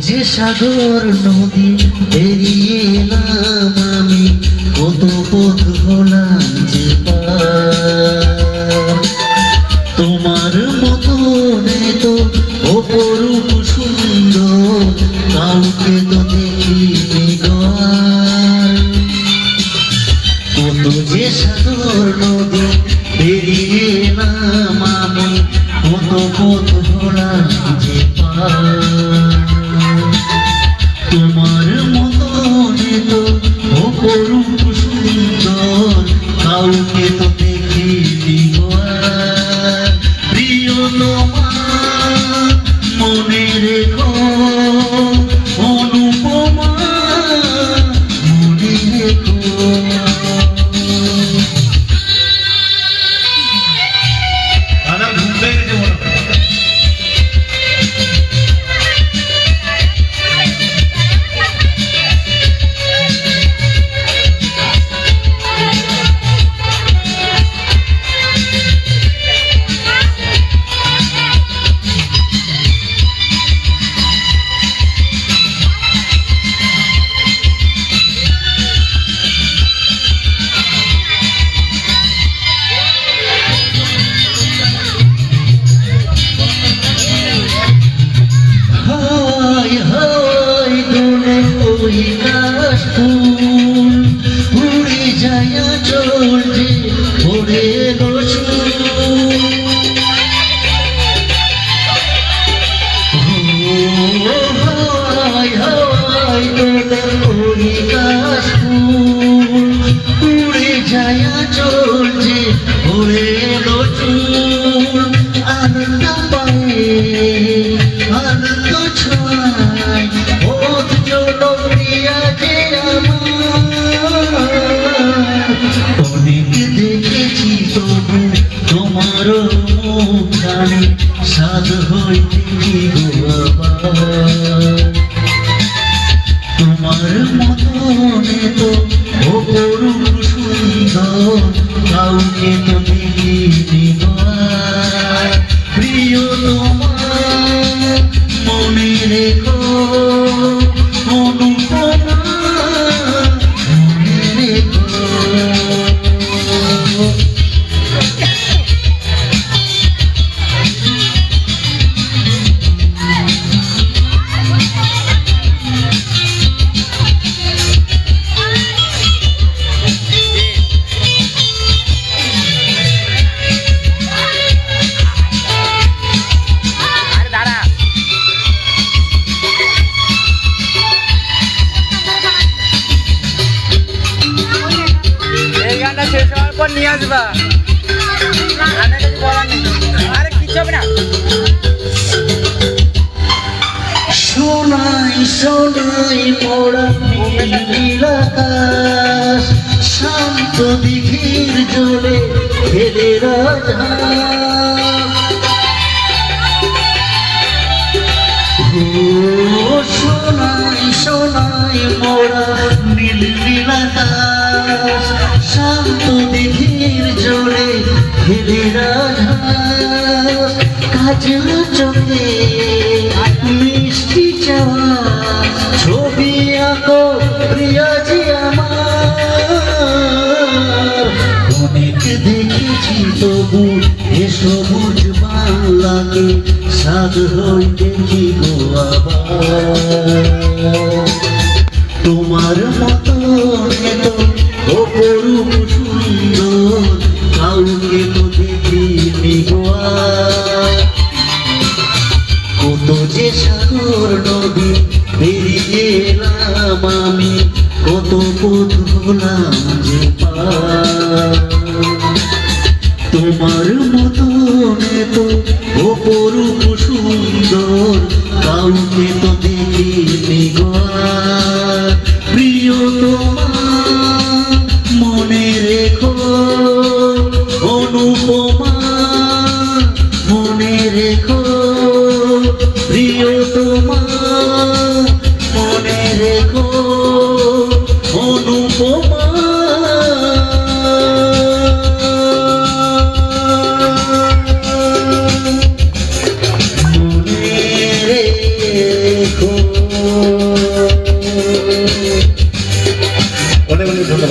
যে সাগর নদী পেরিয়ে এলাম আমি, কত পথ হলাম যে পার। তোমার মতো তো অপরূপ সুন্দর কাউকে তো দেখিনি গো আর। কত যে সাগর নদী পেরিয়ে এলাম আমি, কত পথ হলাম যে পার। তোমার মতনে তো অপরূপ সুন্দর কাউকে তো দেখিনি গো আর। প্রিয় তোমার মনে রেখো অনুপমা, মনে রেখো। দাদা ঘুম পেয়ে গেছে মনে হয়। উড়ে যায় চলছে ওরে উড়ে যায় চলছে ওরে আনন্দ পায়ে আনন্দ ছয় ওত জনপ্রিয়া যে অনেক দেখেছি তবু তোমার মুখানি সাধ হইতে কি গো আবার। তোমার মতনে তো অপরূপ সুন্দর কাউকে তো দেখিনি গো আর। প্রিয় তোমার মনে রেখো অনুপমা, মনে রেখো। শেষ হওয়ার পর নিয়ে আসবা, আরে কিচ্ছু হবে না। সোনাই সোনাই মোড়া নীল আকাশ, শান্ত দিঘির জলে খেলে রাজা। সোনাই সোনাই মোড়া নীল নীল আকাশ, শান্ত দিঘির জলে খেলে রাজা। কাজল চোখে মিষ্টি চাওয়া ছবি আঁকো প্রিয়াজি আমার। অনেক দেখেছি তবু এ সবুজ বাংলাকে সাধ হইতে কি গো আবার। তোমার মতো তো অপরূপ সুন্দর কাউকে তো দেখিনি গো আর। কত যে সাগর নদী পেরিয়ে এলাম আমি, কত পথ হলাম যে পার। তোমার মতনে তো অপরূপ সুন্দর কাউকে তো দেখিনি গো আর। প্রিয় তোমার মনে রেখো অনুপমা, মনে রেখো। প্রিয় তোমার মনে রেখো অনুপমা। মনে রেখো। অনেক অনেক ধন্যবাদ।